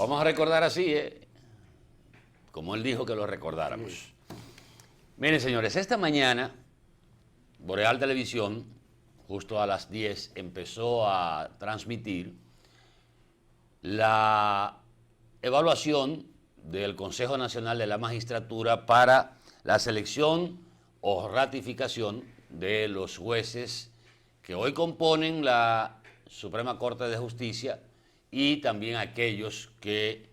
vamos a recordar así, como él dijo que lo recordáramos. Sí. Miren, señores, esta mañana, Boreal Televisión, justo a las 10, empezó a transmitir la evaluación del Consejo Nacional de la Magistratura para la selección o ratificación de los jueces que hoy componen la Suprema Corte de Justicia y también aquellos que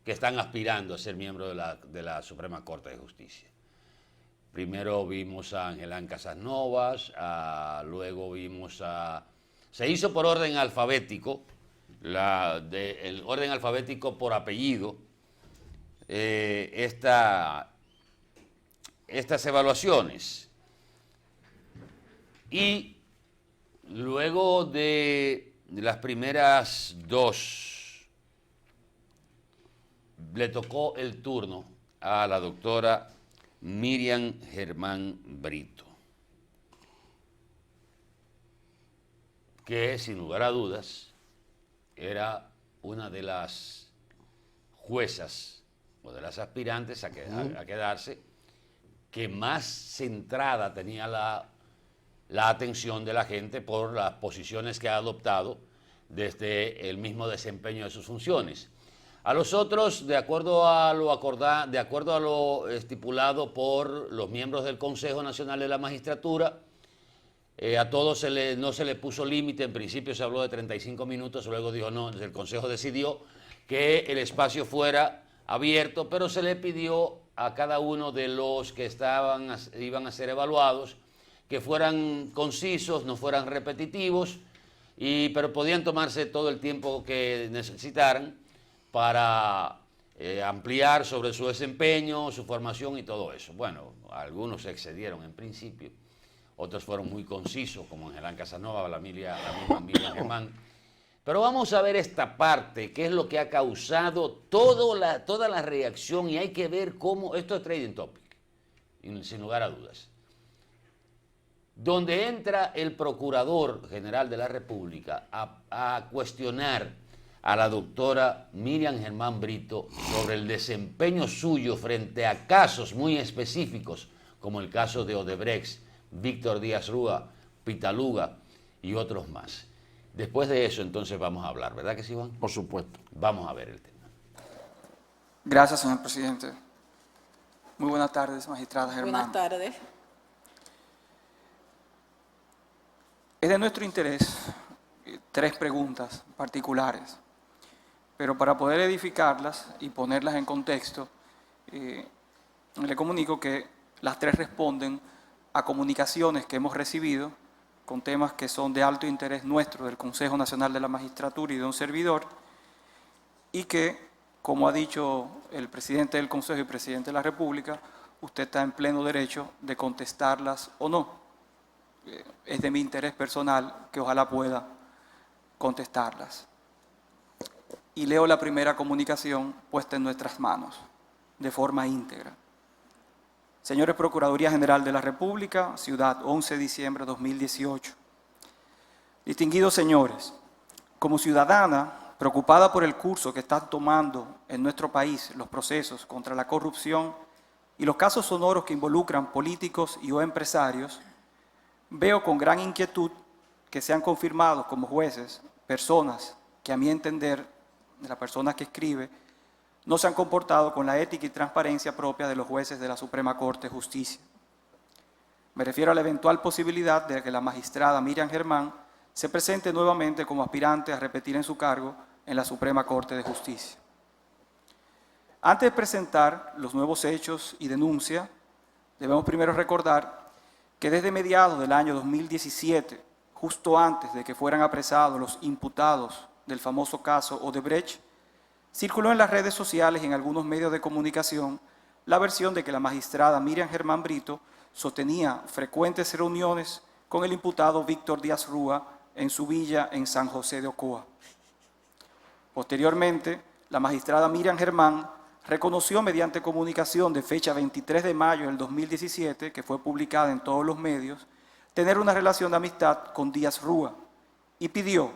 están aspirando a ser miembros de la Suprema Corte de Justicia. Primero vimos a Angelán Casasnovas, luego vimos a... Se hizo por orden alfabético, el orden alfabético por apellido, estas evaluaciones. Y luego de las primeras dos, le tocó el turno a la doctora Miriam Germán Brito, que sin lugar a dudas era una de las juezas o de las aspirantes a quedarse que más centrada tenía la atención de la gente por las posiciones que ha adoptado desde el mismo desempeño de sus funciones. A los otros, de acuerdo a lo estipulado por los miembros del Consejo Nacional de la Magistratura, a todos no se le puso límite. En principio se habló de 35 minutos, luego dijo no, el Consejo decidió que el espacio fuera abierto, pero se le pidió a cada uno de los que iban a ser evaluados que fueran concisos, no fueran repetitivos, pero podían tomarse todo el tiempo que necesitaran para ampliar sobre su desempeño, su formación y todo eso. Bueno, algunos se excedieron en principio, otros fueron muy concisos, como Angelán Casanova, la misma Miriam Germán. Pero vamos a ver esta parte, que es lo que ha causado toda la reacción, y hay que ver cómo, esto es Trading Topic, sin lugar a dudas, donde entra el Procurador General de la República a cuestionar a la doctora Miriam Germán Brito sobre el desempeño suyo frente a casos muy específicos, como el caso de Odebrecht, Víctor Díaz Rúa, Pitaluga y otros más. Después de eso, entonces, vamos a hablar, ¿verdad que sí, Juan? Por supuesto. Vamos a ver el tema. Gracias, señor presidente. Muy buenas tardes, magistrada Germán. Buenas tardes. Es de nuestro interés 3 preguntas particulares, pero para poder edificarlas y ponerlas en contexto, le comunico que las 3 responden a comunicaciones que hemos recibido con temas que son de alto interés nuestro, del Consejo Nacional de la Magistratura y de un servidor, y que, como ha dicho el presidente del Consejo y presidente de la República, usted está en pleno derecho de contestarlas o no. Es de mi interés personal que ojalá pueda contestarlas. Y leo la primera comunicación puesta en nuestras manos, de forma íntegra. Señores Procuraduría General de la República, Ciudad, 11 de diciembre de 2018. Distinguidos señores, como ciudadana preocupada por el curso que están tomando en nuestro país los procesos contra la corrupción y los casos sonoros que involucran políticos y o empresarios, veo con gran inquietud que sean confirmados como jueces personas que, a mi entender, de la persona que escribe, no se han comportado con la ética y transparencia propia de los jueces de la Suprema Corte de Justicia. Me refiero a la eventual posibilidad de que la magistrada Miriam Germán se presente nuevamente como aspirante a repetir en su cargo en la Suprema Corte de Justicia. Antes de presentar los nuevos hechos y denuncia, debemos primero recordar que desde mediados del año 2017, justo antes de que fueran apresados los imputados del famoso caso Odebrecht, circuló en las redes sociales y en algunos medios de comunicación la versión de que la magistrada Miriam Germán Brito sostenía frecuentes reuniones con el imputado Víctor Díaz Rúa en su villa en San José de Ocoa. Posteriormente, la magistrada Miriam Germán reconoció mediante comunicación de fecha 23 de mayo del 2017, que fue publicada en todos los medios, tener una relación de amistad con Díaz Rúa y pidió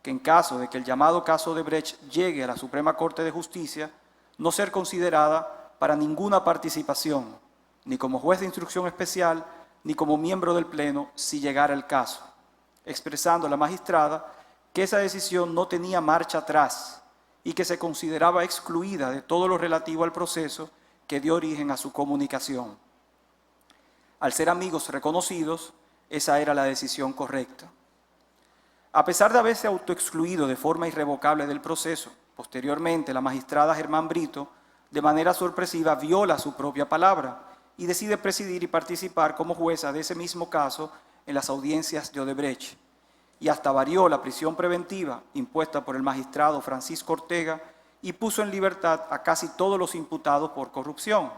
que en caso de que el llamado caso Odebrecht llegue a la Suprema Corte de Justicia, no ser considerada para ninguna participación, ni como juez de instrucción especial, ni como miembro del Pleno, si llegara el caso, expresando la magistrada que esa decisión no tenía marcha atrás y que se consideraba excluida de todo lo relativo al proceso que dio origen a su comunicación. Al ser amigos reconocidos, esa era la decisión correcta. A pesar de haberse autoexcluido de forma irrevocable del proceso, posteriormente la magistrada Germán Brito, de manera sorpresiva, viola su propia palabra y decide presidir y participar como jueza de ese mismo caso en las audiencias de Odebrecht, y hasta varió la prisión preventiva impuesta por el magistrado Francisco Ortega y puso en libertad a casi todos los imputados por corrupción,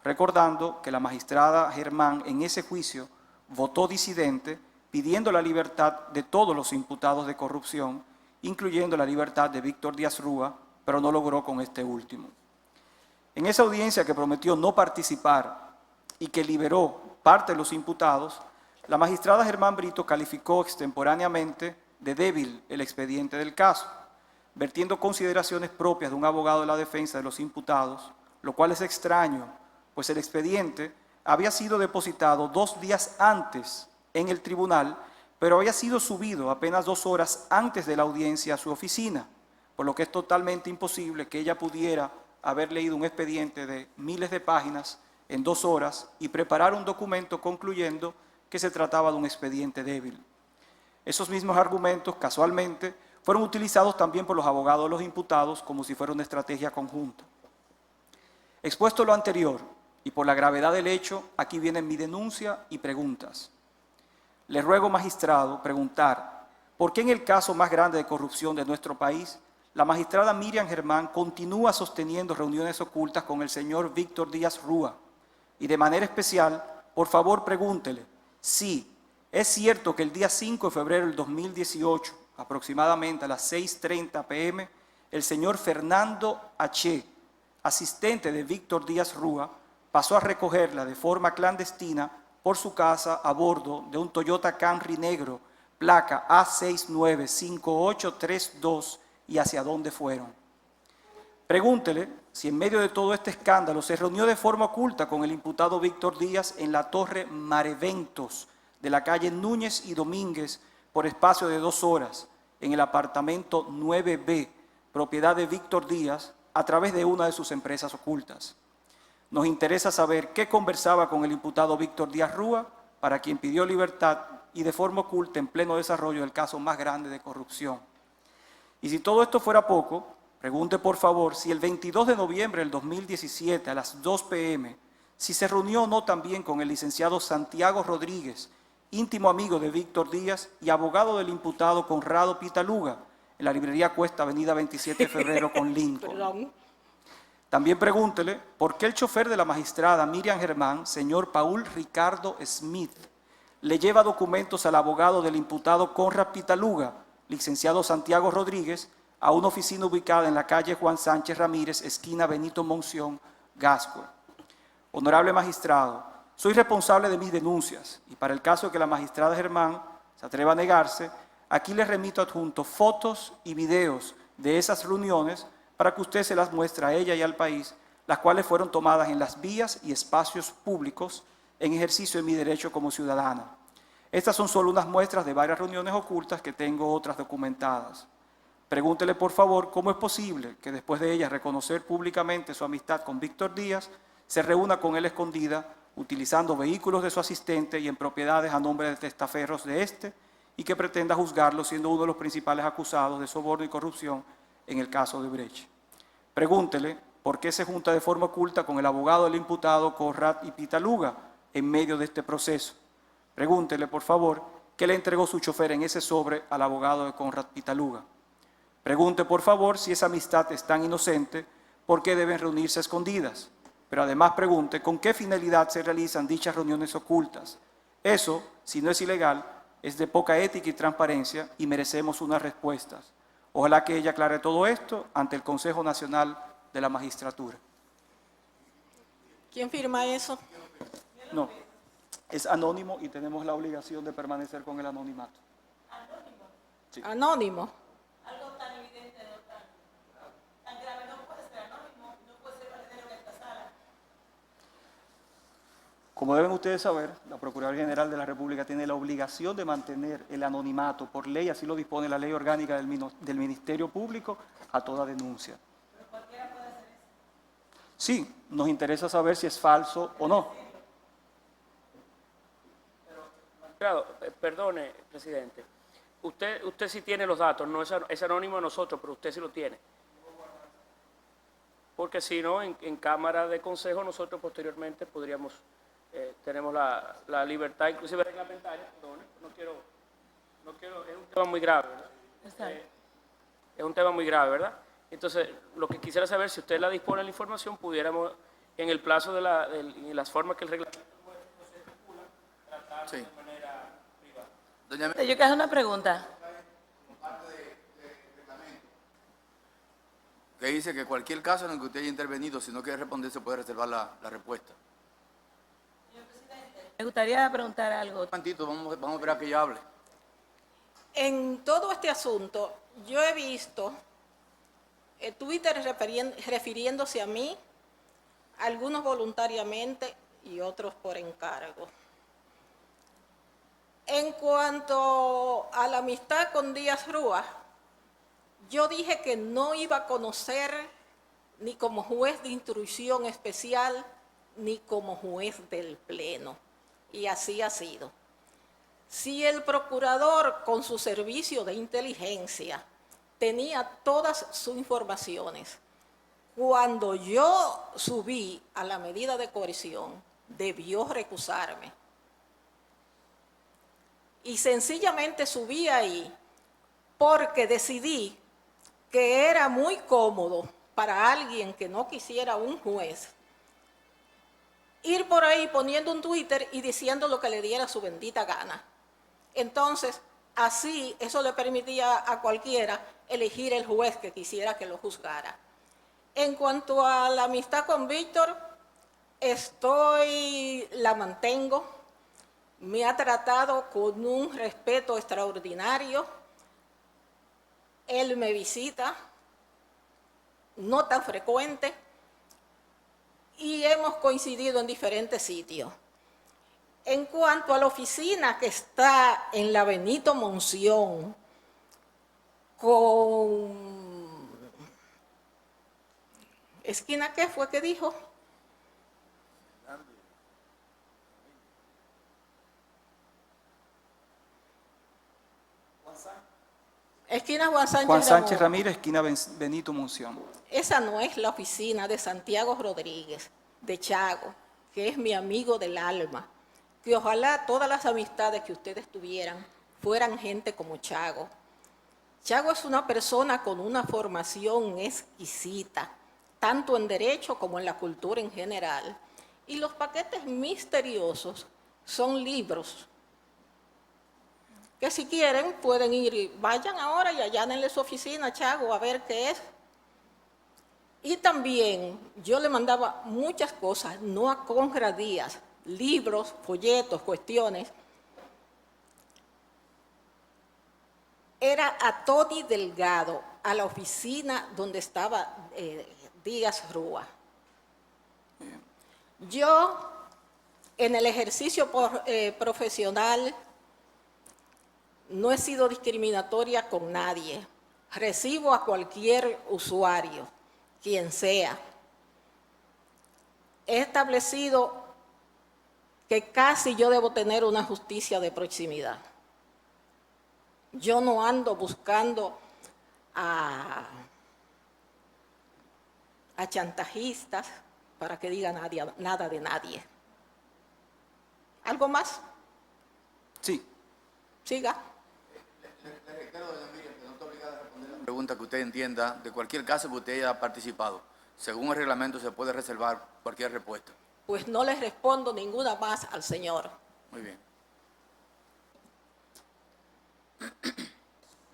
recordando que la magistrada Germán en ese juicio votó disidente pidiendo la libertad de todos los imputados de corrupción, incluyendo la libertad de Víctor Díaz Rúa, pero no logró con este último. En esa audiencia que prometió no participar y que liberó parte de los imputados, la magistrada Germán Brito calificó extemporáneamente de débil el expediente del caso, vertiendo consideraciones propias de un abogado de la defensa de los imputados, lo cual es extraño, pues el expediente había sido depositado 2 días antes en el tribunal, pero había sido subido apenas 2 horas antes de la audiencia a su oficina, por lo que es totalmente imposible que ella pudiera haber leído un expediente de miles de páginas en 2 horas y preparar un documento concluyendo que se trataba de un expediente débil. Esos mismos argumentos, casualmente, fueron utilizados también por los abogados de los imputados como si fuera una estrategia conjunta. Expuesto lo anterior y por la gravedad del hecho, aquí viene mi denuncia y preguntas. Le ruego, magistrado, preguntar por qué en el caso más grande de corrupción de nuestro país, la magistrada Miriam Germán continúa sosteniendo reuniones ocultas con el señor Víctor Díaz Rúa. Y de manera especial, por favor, pregúntele si es cierto que el día 5 de febrero del 2018, aproximadamente a las 6:30 p.m., el señor Fernando H., asistente de Víctor Díaz Rúa, pasó a recogerla de forma clandestina por su casa a bordo de un Toyota Camry negro, placa A695832, y hacia dónde fueron. Pregúntele si en medio de todo este escándalo se reunió de forma oculta con el imputado Víctor Díaz en la Torre Mareventos de la calle Núñez y Domínguez por espacio de 2 horas en el apartamento 9B, propiedad de Víctor Díaz, a través de una de sus empresas ocultas. Nos interesa saber qué conversaba con el imputado Víctor Díaz Rúa, para quien pidió libertad y de forma oculta en pleno desarrollo del caso más grande de corrupción. Y si todo esto fuera poco, pregunte por favor si el 22 de noviembre del 2017 a las 2 p.m., si se reunió o no también con el licenciado Santiago Rodríguez, íntimo amigo de Víctor Díaz y abogado del imputado Conrado Pitaluga, en la librería Cuesta, avenida 27 de febrero con Lincoln. También pregúntele por qué el chofer de la magistrada Miriam Germán, señor Paul Ricardo Smith, le lleva documentos al abogado del imputado Conrad Pitaluga, licenciado Santiago Rodríguez, a una oficina ubicada en la calle Juan Sánchez Ramírez, esquina Benito Monción, Gascue. Honorable magistrado, soy responsable de mis denuncias y para el caso de que la magistrada Germán se atreva a negarse, aquí les remito adjunto fotos y videos de esas reuniones para que usted se las muestre a ella y al país, las cuales fueron tomadas en las vías y espacios públicos en ejercicio de mi derecho como ciudadana. Estas son solo unas muestras de varias reuniones ocultas que tengo otras documentadas. Pregúntele por favor cómo es posible que después de ella reconocer públicamente su amistad con Víctor Díaz, se reúna con él escondida, utilizando vehículos de su asistente y en propiedades a nombre de testaferros de este, y que pretenda juzgarlo siendo uno de los principales acusados de soborno y corrupción en el caso de Odebrecht. Pregúntele por qué se junta de forma oculta con el abogado del imputado Conrad y Pitaluga en medio de este proceso. Pregúntele, por favor, qué le entregó su chofer en ese sobre al abogado de Conrad Pitaluga. Pregunte, por favor, si esa amistad es tan inocente, ¿por qué deben reunirse a escondidas? Pero además pregunte con qué finalidad se realizan dichas reuniones ocultas. Eso, si no es ilegal, es de poca ética y transparencia y merecemos unas respuestas. Ojalá que ella aclare todo esto ante el Consejo Nacional de la Magistratura. ¿Quién firma eso? No, es anónimo y tenemos la obligación de permanecer con el anonimato. ¿Anónimo? Sí. ¿Anónimo? Como deben ustedes saber, la Procuraduría General de la República tiene la obligación de mantener el anonimato por ley, así lo dispone la Ley Orgánica del Ministerio Público, a toda denuncia. ¿Pero cualquiera puede hacer eso? Sí, nos interesa saber si es falso o no. Claro, perdone, presidente. Usted sí tiene los datos, no es anónimo a nosotros, pero usted sí lo tiene. Porque si no, en Cámara de Consejo nosotros posteriormente podríamos, tenemos la libertad, inclusive reglamentaria, perdone, no quiero, es un tema muy grave, ¿verdad? Es un tema muy grave, ¿verdad? Entonces, lo que quisiera saber, si usted la dispone de la información, pudiéramos, en el plazo de las formas que el reglamento tratar Sí. de manera privada. Doña Yo quiero hacer una pregunta. que dice que cualquier caso en el que usted haya intervenido, si no quiere responder, se puede reservar la respuesta. Me gustaría preguntar algo. Un momentito, vamos a esperar a que ella hable. En todo este asunto, yo he visto Twitter refiriéndose a mí, algunos voluntariamente y otros por encargo. En cuanto a la amistad con Díaz Rúa, yo dije que no iba a conocer ni como juez de instrucción especial, ni como juez del Pleno. Y así ha sido. Si el procurador, con su servicio de inteligencia, tenía todas sus informaciones, cuando yo subí a la medida de coerción, debió recusarme. Y sencillamente subí ahí porque decidí que era muy cómodo para alguien que no quisiera un juez ir por ahí poniendo un Twitter y diciendo lo que le diera su bendita gana. Entonces, así eso le permitía a cualquiera elegir el juez que quisiera que lo juzgara. En cuanto a la amistad con Víctor, la mantengo, me ha tratado con un respeto extraordinario. Él me visita, no tan frecuente, y hemos coincidido en diferentes sitios. En cuanto a la oficina que está en la Benito Monción, con... ¿Esquina qué fue que dijo? Esquina Juan Sánchez Ramírez, esquina Benito Monción. Esa no es la oficina de Santiago Rodríguez, de Chago, que es mi amigo del alma. Que ojalá todas las amistades que ustedes tuvieran fueran gente como Chago. Chago es una persona con una formación exquisita, tanto en derecho como en la cultura en general. Y los paquetes misteriosos son libros que si quieren pueden ir, vayan ahora y allánenle su oficina, Chago, a ver qué es. Y también yo le mandaba muchas cosas, no a Conrad Díaz, libros, folletos, cuestiones. Era a Tony Delgado, a la oficina donde estaba Díaz Rúa. Yo, en el ejercicio profesional, no he sido discriminatoria con nadie. Recibo a cualquier usuario, quien sea. He establecido que casi yo debo tener una justicia de proximidad. Yo no ando buscando a chantajistas para que digan nada de nadie. ¿Algo más? Sí. Siga. Le reitero, doña Miriam, que no está obligada a responder la pregunta que usted entienda de cualquier caso que usted haya participado. Según el reglamento se puede reservar cualquier respuesta. Pues no les respondo ninguna más al señor. Muy bien.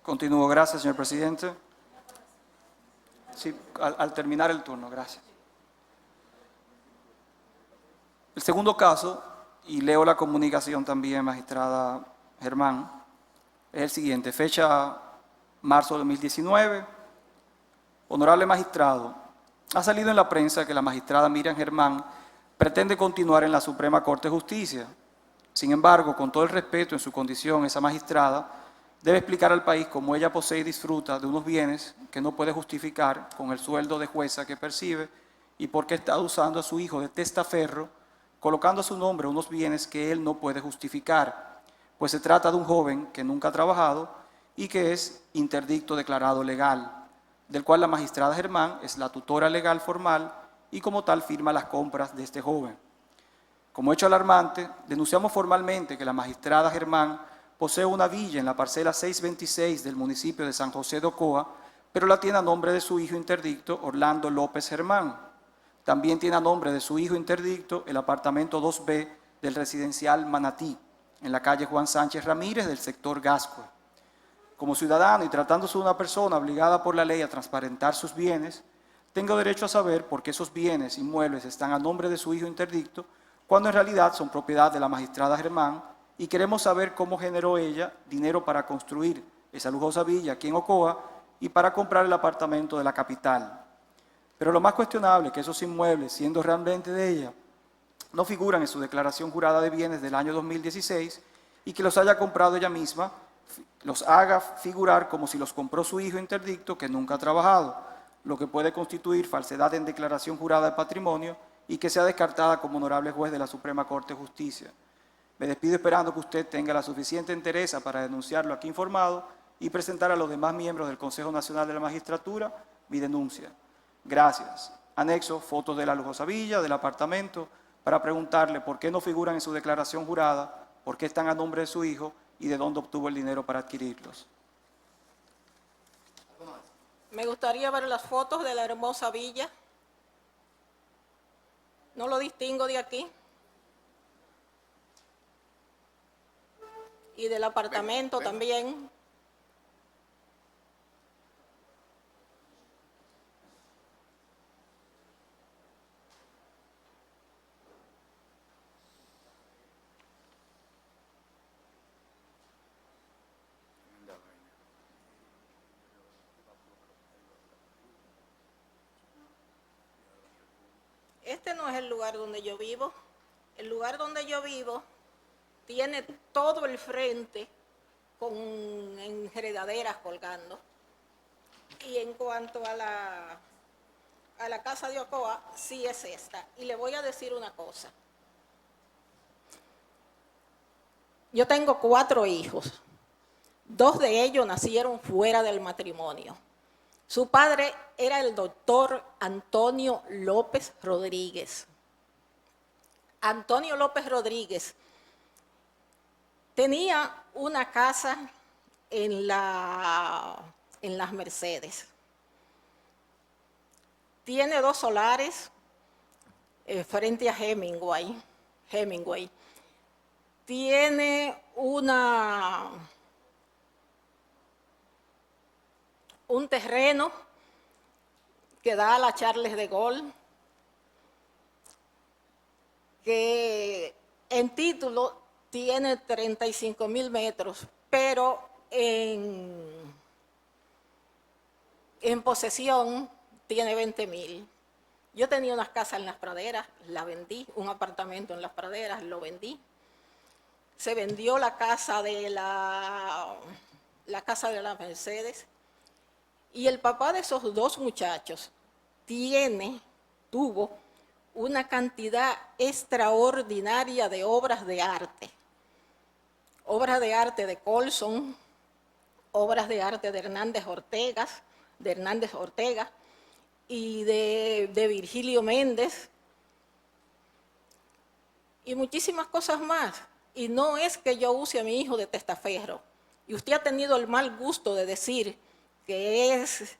Continúo. Gracias, señor presidente. Sí, al terminar el turno, gracias. El segundo caso, y leo la comunicación también, magistrada Germán, es el siguiente. Fecha marzo de 2019. Honorable magistrado, ha salido en la prensa que la magistrada Miriam Germán pretende continuar en la Suprema Corte de Justicia. Sin embargo, con todo el respeto en su condición, esa magistrada debe explicar al país cómo ella posee y disfruta de unos bienes que no puede justificar con el sueldo de jueza que percibe y por qué está usando a su hijo de testaferro, colocando a su nombre unos bienes que él no puede justificar, pues se trata de un joven que nunca ha trabajado y que es interdicto declarado legal, del cual la magistrada Germán es la tutora legal formal y como tal firma las compras de este joven. Como hecho alarmante, denunciamos formalmente que la magistrada Germán posee una villa en la parcela 626 del municipio de San José de Ocoa, pero la tiene a nombre de su hijo interdicto Orlando López Germán. También tiene a nombre de su hijo interdicto el apartamento 2B del residencial Manatí, en la calle Juan Sánchez Ramírez del sector Gascue. Como ciudadano y tratándose de una persona obligada por la ley a transparentar sus bienes, tengo derecho a saber por qué esos bienes inmuebles están a nombre de su hijo interdicto, cuando en realidad son propiedad de la magistrada Germán, y queremos saber cómo generó ella dinero para construir esa lujosa villa aquí en Ocoa y para comprar el apartamento de la capital. Pero lo más cuestionable es que esos inmuebles, siendo realmente de ella, no figuran en su declaración jurada de bienes del año 2016 y que los haya comprado ella misma, los haga figurar como si los compró su hijo interdicto que nunca ha trabajado, lo que puede constituir falsedad en declaración jurada de patrimonio y que sea descartada como honorable juez de la Suprema Corte de Justicia. Me despido esperando que usted tenga la suficiente entereza para denunciarlo aquí informado y presentar a los demás miembros del Consejo Nacional de la Magistratura mi denuncia. Gracias. Anexo fotos de la lujosa villa, del apartamento, para preguntarle por qué no figuran en su declaración jurada, por qué están a nombre de su hijo y de dónde obtuvo el dinero para adquirirlos. Me gustaría ver las fotos de la hermosa villa. No lo distingo de aquí. Y del apartamento también. Este no es el lugar donde yo vivo. El lugar donde yo vivo tiene todo el frente con enredaderas colgando. Y en cuanto a la casa de Ocoa, sí es esta. Y le voy a decir una cosa. Yo tengo 4 hijos. 2 de ellos nacieron fuera del matrimonio. Su padre era el doctor Antonio López Rodríguez. Antonio López Rodríguez tenía una casa en las Mercedes. Tiene 2 solares frente a Hemingway. Tiene un terreno que da a la Charles de Gaulle, que en título tiene 35.000 metros, pero en posesión tiene 20.000. Yo tenía unas casas en Las Praderas, la vendí, un apartamento en Las Praderas, lo vendí. Se vendió la casa de la Mercedes. Y el papá de esos 2 muchachos tuvo una cantidad extraordinaria de obras de arte. Obras de arte de Colson, obras de arte de Hernández Ortega y de Virgilio Méndez y muchísimas cosas más. Y no es que yo use a mi hijo de testaferro. Y usted ha tenido el mal gusto de decir que es,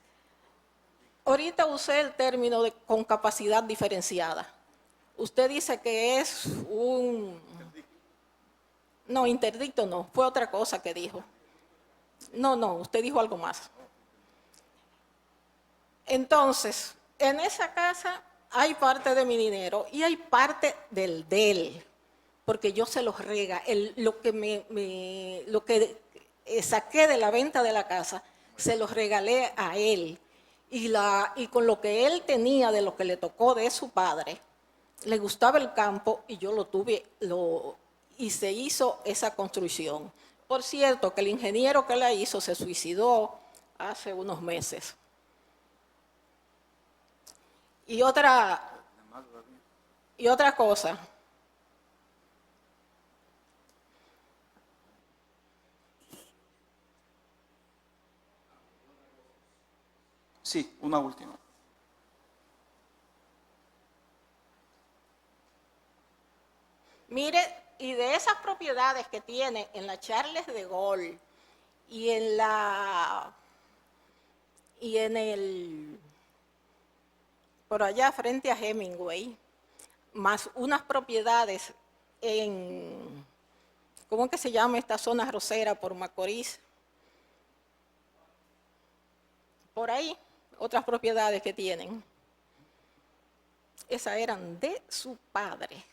ahorita usé el término con capacidad diferenciada. Usted dice que es no, interdicto no, fue otra cosa que dijo. No, usted dijo algo más. Entonces, en esa casa hay parte de mi dinero y hay parte de él, porque yo se los lo que saqué de la venta de la casa, se los regalé a él y con lo que él tenía de lo que le tocó de su padre, le gustaba el campo y yo lo tuve, y se hizo esa construcción. Por cierto, que el ingeniero que la hizo se suicidó hace unos meses. Y otra cosa. Sí, una última. Mire, y de esas propiedades que tiene en la Charles de Gaulle y en el por allá frente a Hemingway, más unas propiedades en, ¿cómo es que se llama esta zona rosera por Macorís? Por ahí, otras propiedades que tienen. Esas eran de su padre.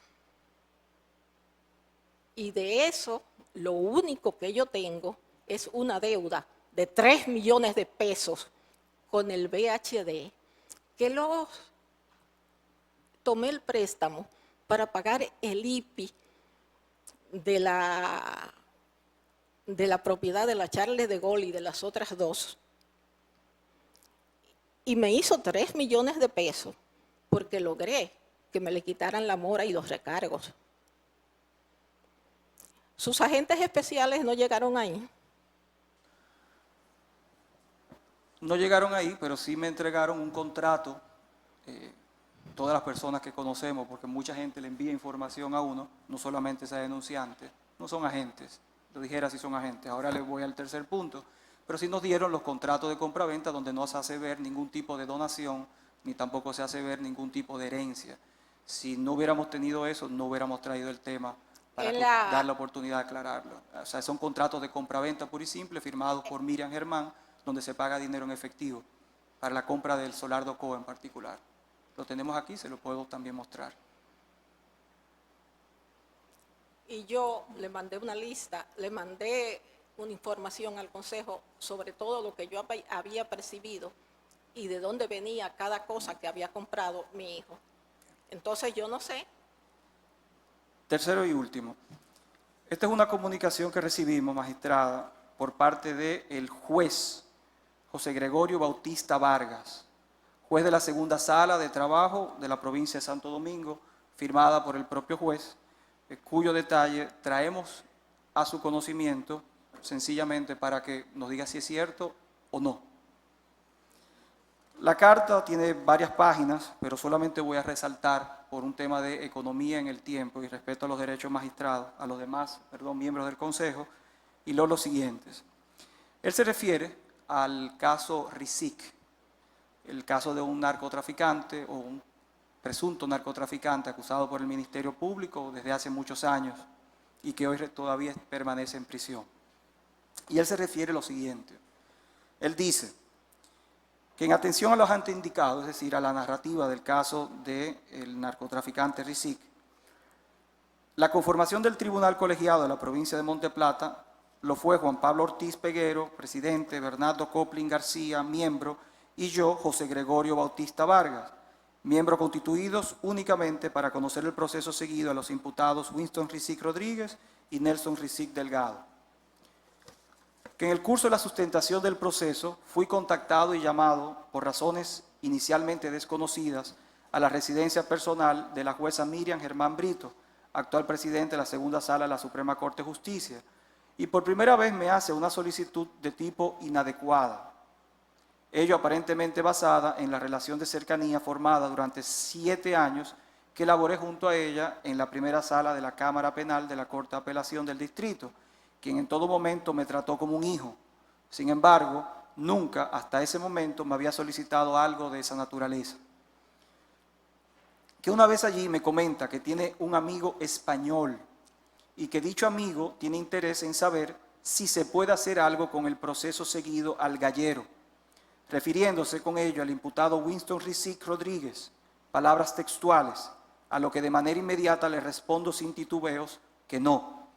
Y de eso, lo único que yo tengo es una deuda de 3 millones de pesos con el VHD, que lo tomé el préstamo para pagar el IPI de la propiedad de la Charles de Gaulle y de las otras dos. Y me hizo 3 millones de pesos porque logré que me le quitaran la mora y los recargos. Sus agentes especiales no llegaron ahí. No llegaron ahí, pero sí me entregaron un contrato, todas las personas que conocemos, porque mucha gente le envía información a uno, no solamente esa denunciante, no son agentes, lo dijera si son agentes. Ahora les voy al tercer punto, pero sí nos dieron los contratos de compraventa donde no se hace ver ningún tipo de donación, ni tampoco se hace ver ningún tipo de herencia. Si no hubiéramos tenido eso, no hubiéramos traído el tema para dar la oportunidad de aclararlo. O sea, son contratos de compraventa pura y simple firmados por Miriam Germán, donde se paga dinero en efectivo para la compra del Solar Docoa en particular. Lo tenemos aquí, se lo puedo también mostrar. Y yo le mandé una lista, le mandé una información al Consejo sobre todo lo que yo había percibido y de dónde venía cada cosa que había comprado mi hijo. Entonces yo no sé. Tercero y último. Esta es una comunicación que recibimos, magistrada, por parte del juez José Gregorio Bautista Vargas, juez de la segunda sala de trabajo de la provincia de Santo Domingo, firmada por el propio juez, cuyo detalle traemos a su conocimiento sencillamente para que nos diga si es cierto o no. La carta tiene varias páginas, pero solamente voy a resaltar por un tema de economía en el tiempo y respeto a los derechos magistrados, a los demás, miembros del Consejo, y leo los siguientes. Él se refiere al caso Rizik, el caso de un narcotraficante o un presunto narcotraficante acusado por el Ministerio Público desde hace muchos años y que hoy todavía permanece en prisión. Y él se refiere a lo siguiente. Él dice que en atención a los anteindicado, es decir, a la narrativa del caso del narcotraficante Rizik, la conformación del Tribunal Colegiado de la provincia de Monte Plata lo fue Juan Pablo Ortiz Peguero, presidente, Bernardo Coplin García, miembro, y yo, José Gregorio Bautista Vargas, miembros constituidos únicamente para conocer el proceso seguido a los imputados Winston Rizik Rodríguez y Nelson Rizik Delgado. Que en el curso de la sustentación del proceso fui contactado y llamado por razones inicialmente desconocidas a la residencia personal de la jueza Miriam Germán Brito, actual presidente de la segunda sala de la Suprema Corte de Justicia, y por primera vez me hace una solicitud de tipo inadecuada, ello aparentemente basada en la relación de cercanía formada durante 7 años que elaboré junto a ella en la primera sala de la Cámara Penal de la Corte de Apelación del Distrito, quien en todo momento me trató como un hijo. Sin embargo, nunca hasta ese momento me había solicitado algo de esa naturaleza. Que una vez allí me comenta que tiene un amigo español y que dicho amigo tiene interés en saber si se puede hacer algo con el proceso seguido al gallero, refiriéndose con ello al imputado Winston Rizik Rodríguez, palabras textuales, a lo que de manera inmediata le respondo sin titubeos que no.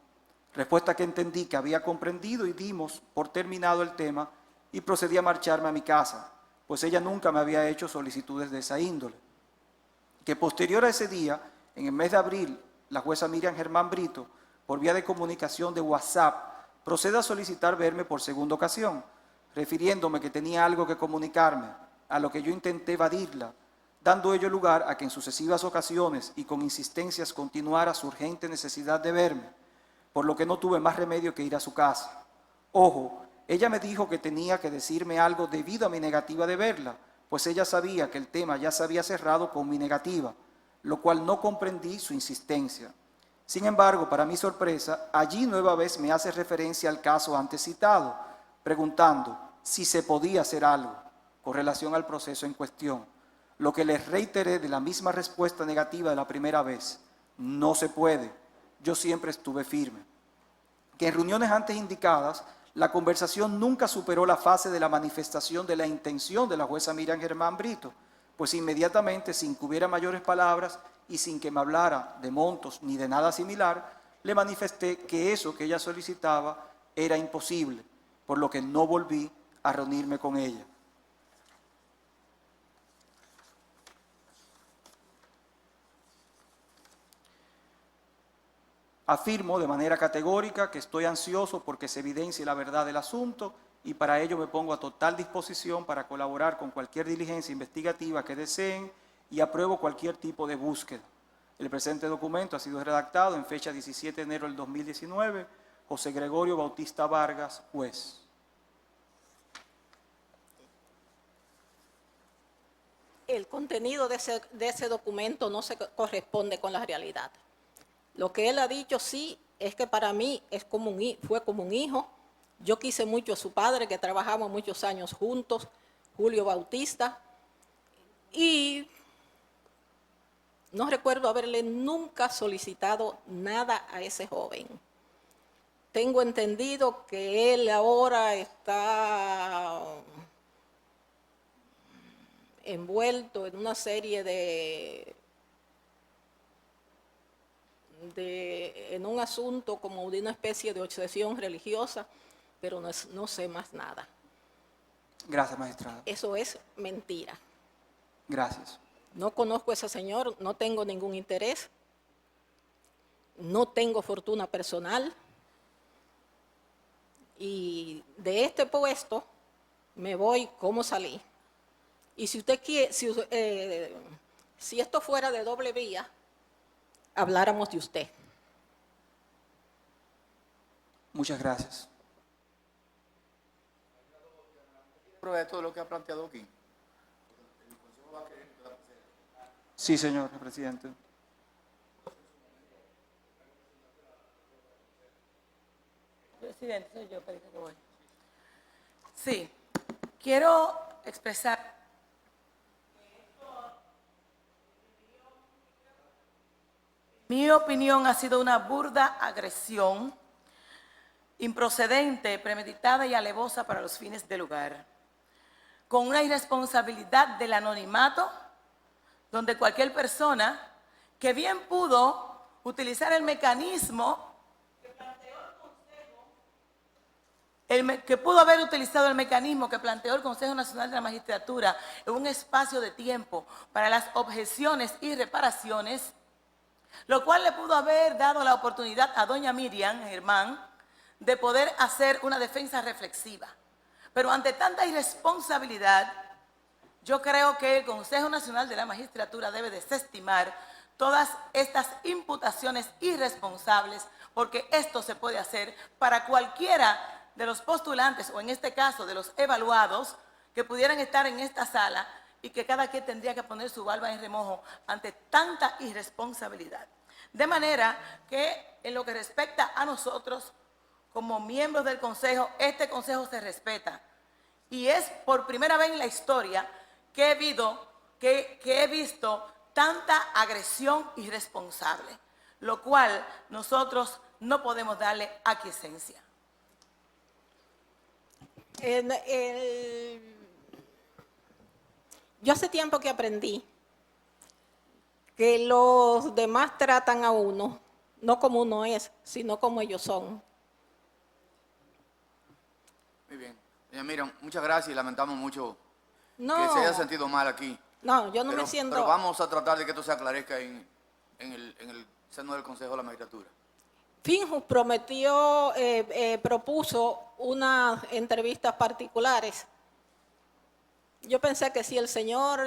Respuesta que entendí que había comprendido y dimos por terminado el tema y procedí a marcharme a mi casa, pues ella nunca me había hecho solicitudes de esa índole. Que posterior a ese día En el mes de abril, la jueza Miriam Germán Brito, por vía de comunicación de WhatsApp, procede a solicitar verme por segunda ocasión, refiriéndome que tenía algo que comunicarme, a lo que yo intenté evadirla, dando ello lugar a que en sucesivas ocasiones y con insistencias continuara su urgente necesidad de verme, por lo que no tuve más remedio que ir a su casa. Ojo, ella me dijo que tenía que decirme algo debido a mi negativa de verla, pues ella sabía que el tema ya se había cerrado con mi negativa, lo cual no comprendí su insistencia. Sin embargo, para mi sorpresa, allí nueva vez me hace referencia al caso antes citado, preguntando si se podía hacer algo con relación al proceso en cuestión, lo que les reiteré de la misma respuesta negativa de la primera vez: no se puede, yo siempre estuve firme. Que en reuniones antes indicadas, la conversación nunca superó la fase de la manifestación de la intención de la jueza Miriam Germán Brito, pues inmediatamente, sin que hubiera mayores palabras y sin que me hablara de montos ni de nada similar, le manifesté que eso que ella solicitaba era imposible, por lo que no volví a reunirme con ella. Afirmo de manera categórica que estoy ansioso porque se evidencie la verdad del asunto y para ello me pongo a total disposición para colaborar con cualquier diligencia investigativa que deseen y apruebo cualquier tipo de búsqueda. El presente documento ha sido redactado en fecha 17 de enero del 2019, José Gregorio Bautista Vargas, juez. El contenido de ese documento no se corresponde con la realidad. Lo que él ha dicho sí es que para mí fue como un hijo. Yo quise mucho a su padre, que trabajamos muchos años juntos, Julio Bautista, y no recuerdo haberle nunca solicitado nada a ese joven. Tengo entendido que él ahora está envuelto en una serie en un asunto como de una especie de obsesión religiosa, pero no sé más nada. Gracias, magistrada. Eso es mentira. Gracias. No conozco a ese señor, no tengo ningún interés, no tengo fortuna personal y de este puesto me voy como salí. Y si usted quiere, si esto fuera de doble vía, habláramos de usted. Muchas gracias. Prueba de todo lo que ha planteado aquí. Sí, señor presidente. Presidente, soy yo, parece que voy. Sí, quiero expresar mi opinión ha sido una burda agresión, improcedente, premeditada y alevosa para los fines del lugar, con una irresponsabilidad del anonimato, donde cualquier persona que bien pudo utilizar el mecanismo que planteó el Consejo, que pudo haber utilizado el mecanismo que planteó el Consejo Nacional de la Magistratura en un espacio de tiempo para las objeciones y reparaciones, lo cual le pudo haber dado la oportunidad a doña Miriam Germán de poder hacer una defensa reflexiva. Pero ante tanta irresponsabilidad, yo creo que el Consejo Nacional de la Magistratura debe desestimar todas estas imputaciones irresponsables, porque esto se puede hacer para cualquiera de los postulantes, o en este caso de los evaluados, que pudieran estar en esta sala y que cada quien tendría que poner su barba en remojo ante tanta irresponsabilidad. De manera que en lo que respecta a nosotros, como miembros del Consejo, este Consejo se respeta. Y es por primera vez en la historia que he visto tanta agresión irresponsable, lo cual nosotros no podemos darle aquiescencia. Yo hace tiempo que aprendí que los demás tratan a uno, no como uno es, sino como ellos son. Muy bien. Miriam, muchas gracias y lamentamos mucho No, que se haya sentido mal aquí. no, yo no me siento... Pero vamos a tratar de que esto se aclarezca en el seno del Consejo de la Magistratura? Finjus propuso unas entrevistas particulares. Yo pensé que si el señor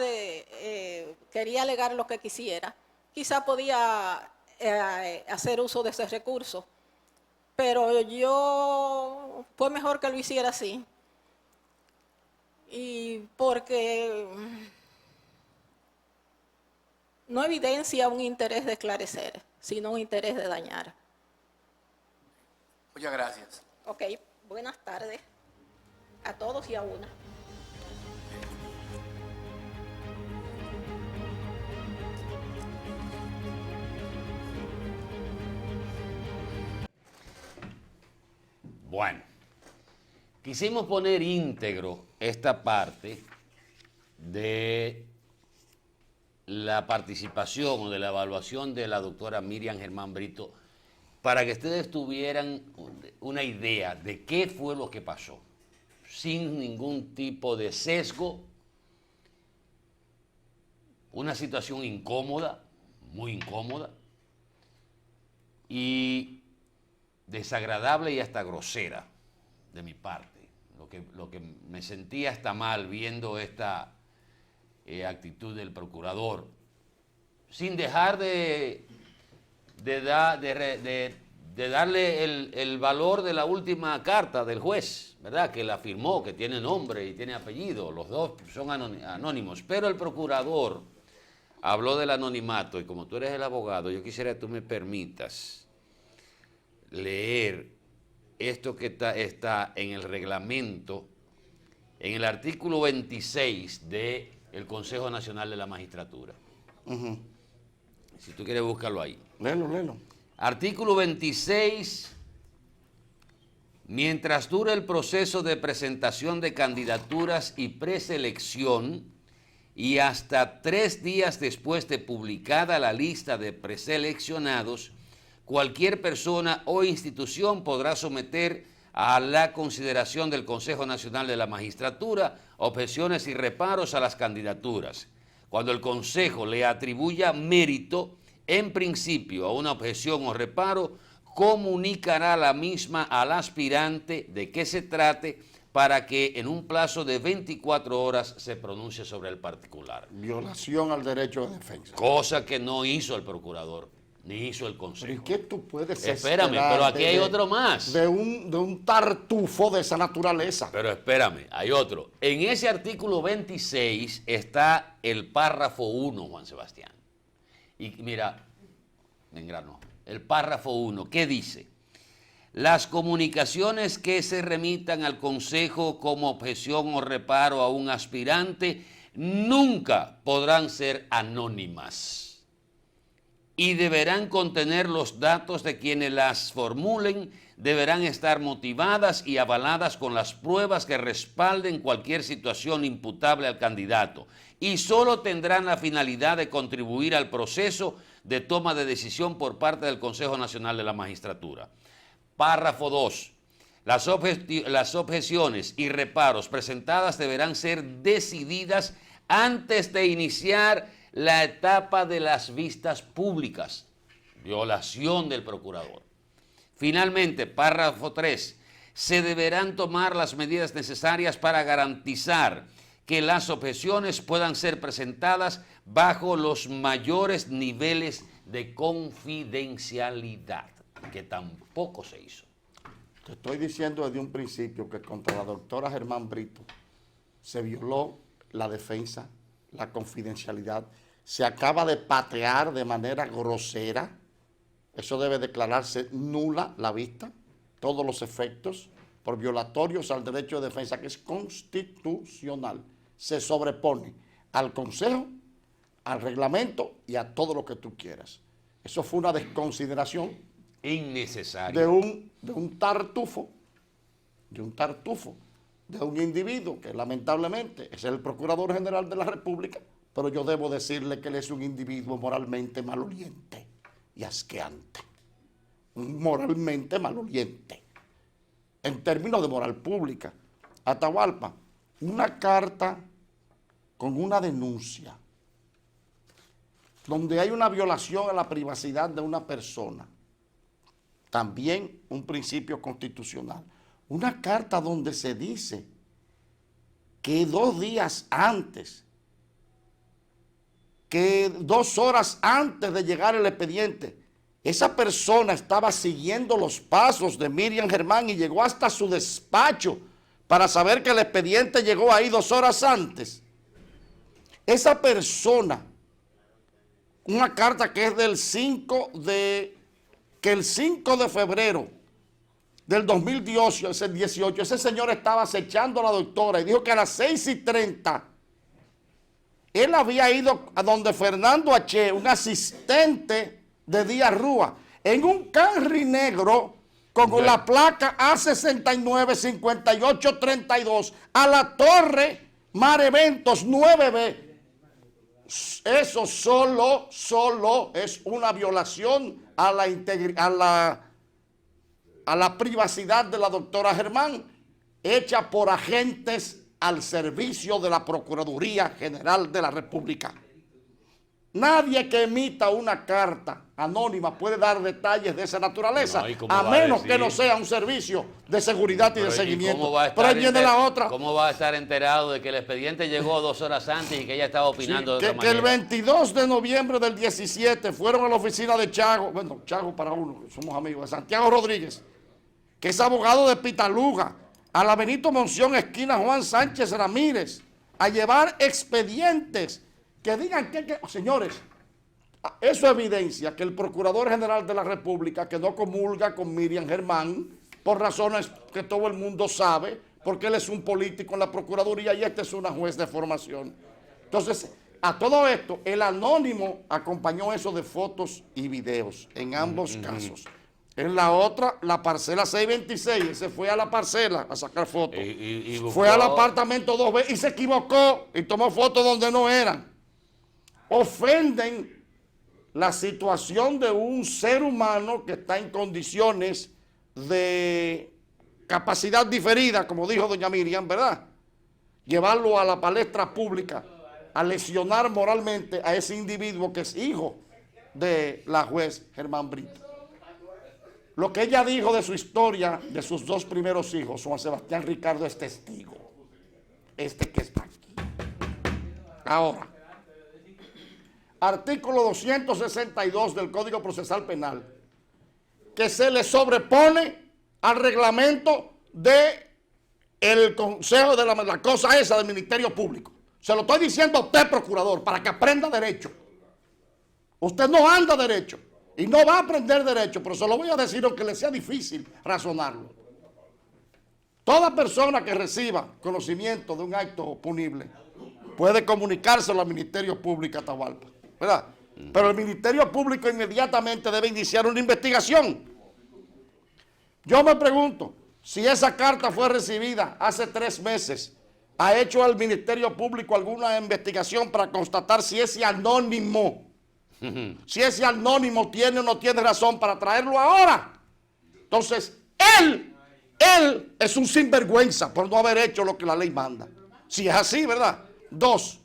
quería alegar lo que quisiera, quizá podía hacer uso de ese recurso. Pero fue mejor que lo hiciera así. Y porque no evidencia un interés de esclarecer, sino un interés de dañar. Muchas gracias. Ok, buenas tardes a todos y a una. Bueno, quisimos poner íntegro esta parte de la participación o de la evaluación de la doctora Miriam Germán Brito para que ustedes tuvieran una idea de qué fue lo que pasó, sin ningún tipo de sesgo, una situación incómoda, muy incómoda, y desagradable y hasta grosera de mi parte. Lo que me sentía hasta mal viendo esta actitud del procurador, sin dejar de darle el valor de la última carta del juez, ¿verdad? Que la firmó, que tiene nombre y tiene apellido, los dos son anónimos, pero el procurador habló del anonimato y como tú eres el abogado, yo quisiera que tú me permitas leer esto que está en el reglamento, en el artículo 26 del Consejo Nacional de la Magistratura. Si tú quieres búscalo ahí. Léelo. Artículo 26. Mientras dura el proceso de presentación de candidaturas y preselección y hasta 3 días después de publicada la lista de preseleccionados, cualquier persona o institución podrá someter a la consideración del Consejo Nacional de la Magistratura objeciones y reparos a las candidaturas. Cuando el Consejo le atribuya mérito, en principio, a una objeción o reparo, comunicará la misma al aspirante de qué se trate para que en un plazo de 24 horas se pronuncie sobre el particular. Violación al derecho de defensa. Cosa que no hizo el procurador, ni hizo el Consejo. ¿Pero y qué tú puedes Espérame, esperar pero aquí hay otro más. De un tartufo de esa naturaleza? Pero espérame, hay otro. En ese artículo 26 está el párrafo 1, Juan Sebastián. Y mira, me engranó. El párrafo 1, ¿qué dice? Las comunicaciones que se remitan al Consejo como objeción o reparo a un aspirante nunca podrán ser anónimas y deberán contener los datos de quienes las formulen, deberán estar motivadas y avaladas con las pruebas que respalden cualquier situación imputable al candidato y solo tendrán la finalidad de contribuir al proceso de toma de decisión por parte del Consejo Nacional de la Magistratura. Párrafo 2. Las objeciones y reparos presentadas deberán ser decididas antes de iniciar la etapa de las vistas públicas. Violación del procurador. Finalmente, párrafo 3. Se deberán tomar las medidas necesarias para garantizar que las objeciones puedan ser presentadas bajo los mayores niveles de confidencialidad, que tampoco se hizo. Te estoy diciendo desde un principio que contra la doctora Germán Brito se violó la defensa, la confidencialidad, se acaba de patear de manera grosera, eso debe declararse nula la vista, todos los efectos, por violatorios al derecho de defensa, que es constitucional, se sobrepone al Consejo, al reglamento y a todo lo que tú quieras. Eso fue una desconsideración Innecesario. de un tartufo, de un individuo que lamentablemente es el Procurador General de la República, pero yo debo decirle que él es un individuo moralmente maloliente y asqueante. Moralmente maloliente. En términos de moral pública, Atahualpa, una carta con una denuncia donde hay una violación a la privacidad de una persona, también un principio constitucional. Una carta donde se dice que 2 días antes, que 2 horas antes de llegar el expediente, esa persona estaba siguiendo los pasos de Miriam Germán y llegó hasta su despacho para saber que el expediente llegó ahí 2 horas antes. Esa persona, una carta que es del 5 de febrero del 2018, ese señor estaba acechando a la doctora y dijo que a las 6:30 él había ido a donde Fernando H., un asistente de Díaz Rúa, en un Camry negro con la placa A695832 a la Torre Mar Eventos 9B. Eso solo es una violación a la privacidad de la doctora Germán, hecha por agentes al servicio de la Procuraduría General de la República. Nadie que emita una carta anónima puede dar detalles de esa naturaleza, a menos que no sea un servicio de seguridad y de seguimiento. Pero ahí viene la otra. ¿Cómo va a estar enterado de que el expediente llegó 2 horas antes y que ella estaba opinando Sí, de otra que el manera? 22 de noviembre del 17 fueron a la oficina de Chago, bueno, Chago para uno, somos amigos, de Santiago Rodríguez, que es abogado de Pitaluga, a la Benito Monción, esquina Juan Sánchez Ramírez, a llevar expedientes que digan que señores, eso evidencia que el Procurador General de la República, que no comulga con Miriam Germán, por razones que todo el mundo sabe, porque él es un político en la Procuraduría y este es una juez de formación. Entonces, a todo esto, el anónimo acompañó eso de fotos y videos, en ambos casos. En la otra, la parcela 626, se fue a la parcela a sacar fotos. Y buscó... Fue al apartamento 2B y se equivocó y tomó fotos donde no eran. Ofenden la situación de un ser humano que está en condiciones de capacidad diferida, como dijo doña Miriam, ¿verdad? Llevarlo a la palestra pública, a lesionar moralmente a ese individuo que es hijo de la juez Germán Brito. Lo que ella dijo de su historia, de sus 2 primeros hijos, Juan Sebastián Ricardo es testigo, este que está aquí. Ahora, artículo 262 del Código Procesal Penal, que se le sobrepone al reglamento del Consejo de la cosa esa del Ministerio Público. Se lo estoy diciendo a usted, procurador, para que aprenda derecho. Usted no anda derecho y no va a aprender derecho, pero se lo voy a decir aunque le sea difícil razonarlo. Toda persona que reciba conocimiento de un acto punible puede comunicárselo al Ministerio Público Atahualpa, ¿verdad? Pero el Ministerio Público inmediatamente debe iniciar una investigación. Yo me pregunto, si esa carta fue recibida hace 3 meses, ¿ha hecho al Ministerio Público alguna investigación para constatar si ese anónimo tiene o no tiene razón para traerlo ahora? Entonces, él es un sinvergüenza por no haber hecho lo que la ley manda. Si es así, ¿verdad? 2,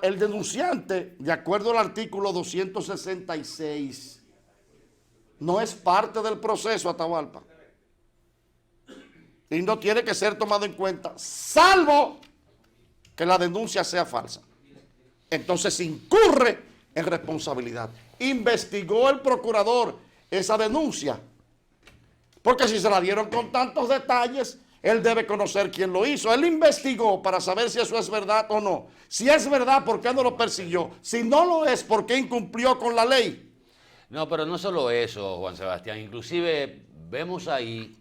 el denunciante, de acuerdo al artículo 266, no es parte del proceso, Atahualpa. Y no tiene que ser tomado en cuenta, salvo que la denuncia sea falsa. Entonces incurre en responsabilidad. ¿Investigó el procurador esa denuncia? Porque si se la dieron con tantos detalles, él debe conocer quién lo hizo. Él investigó para saber si eso es verdad o no. Si es verdad, ¿por qué no lo persiguió? Si no lo es, ¿por qué incumplió con la ley? No, pero no solo eso, Juan Sebastián. Inclusive vemos ahí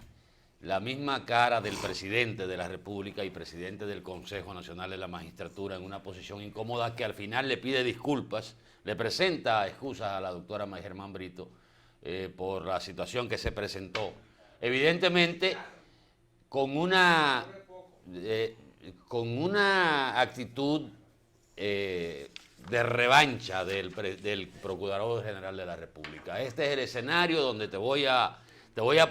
la misma cara del presidente de la República y presidente del Consejo Nacional de la Magistratura en una posición incómoda que al final le pide disculpas, le presenta excusas a la doctora May Germán Brito por la situación que se presentó. Evidentemente, con una actitud de revancha del Procurador General de la República. Este es el escenario donde te voy a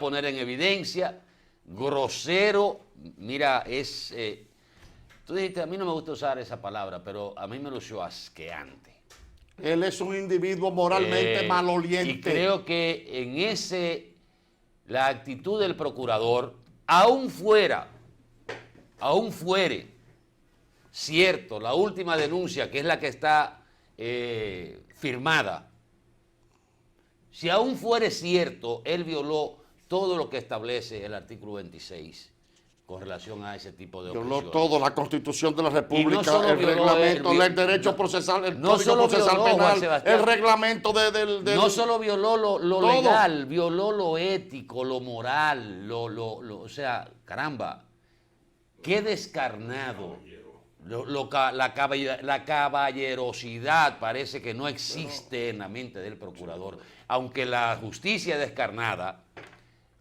poner en evidencia, grosero, mira, es Tú dijiste, a mí no me gusta usar esa palabra, pero a mí me lució asqueante. Él es un individuo moralmente maloliente. Y creo que en la actitud del procurador, aún fuere cierto, la última denuncia, que es la que está firmada, si aún fuere cierto, él violó todo lo que establece el artículo 26 con relación a ese tipo de Violó objeciones. todo, la Constitución de la República, solo el violó reglamento, el- el derecho procesal, el no Código solo Procesal violó, Juan Penal, Sebastián, el reglamento del... No solo violó lo todo. legal, violó lo ético, lo moral, o sea, caramba, qué descarnado. La caballerosidad parece que no existe en la mente del procurador, aunque la justicia es descarnada,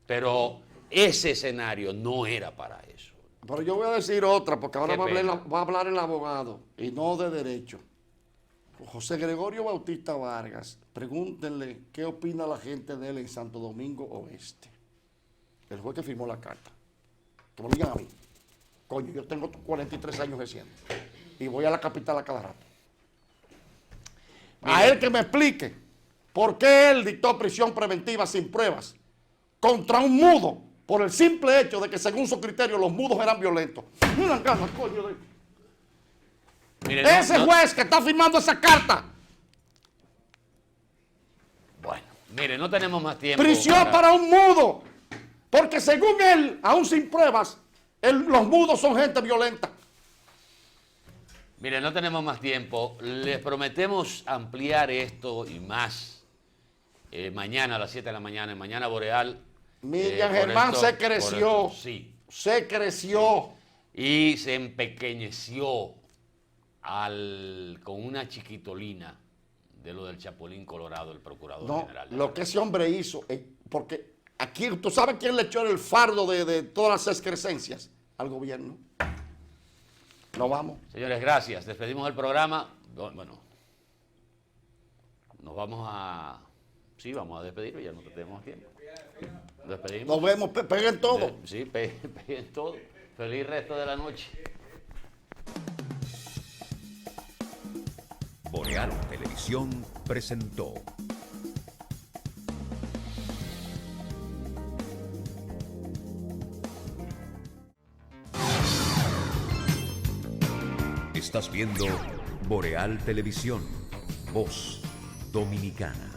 pero ese escenario no era para eso. Pero yo voy a decir otra, porque ahora Qué va pena. a hablar el abogado, y no de derecho. José Gregorio Bautista Vargas, pregúntenle qué opina la gente de él en Santo Domingo Oeste. El juez que firmó la carta. Que me lo digan a mí. Coño, yo tengo 43 años recién. Y voy a la capital a cada rato. A él que me explique por qué él dictó prisión preventiva sin pruebas contra un mudo por el simple hecho de que según su criterio los mudos eran violentos. Una gana, coño. Mire, Ese juez que está firmando esa carta, Bueno, mire, no tenemos más tiempo. prisión para un mudo. Porque según él, aún sin pruebas, los mudos son gente violenta. Mire, no tenemos más tiempo. Les prometemos ampliar esto y más mañana a las 7 de la mañana, en Mañana Boreal. Miriam por Germán esto- se por creció. esto, sí. Se creció. Y se empequeñeció con una chiquitolina de lo del Chapulín Colorado, el procurador No, general. lo que ese hombre hizo, porque aquí, ¿tú sabes quién le echó el fardo de todas las excrescencias? Al gobierno. Nos vamos. Señores, gracias. Despedimos el programa. Bueno, nos vamos a... Sí, vamos a despedirlo, ya no tenemos tiempo. Despedimos. Nos vemos, peguen todo. Sí, peguen todo. Feliz resto de la noche. Boreal Televisión presentó Estás viendo Boreal Televisión, voz dominicana.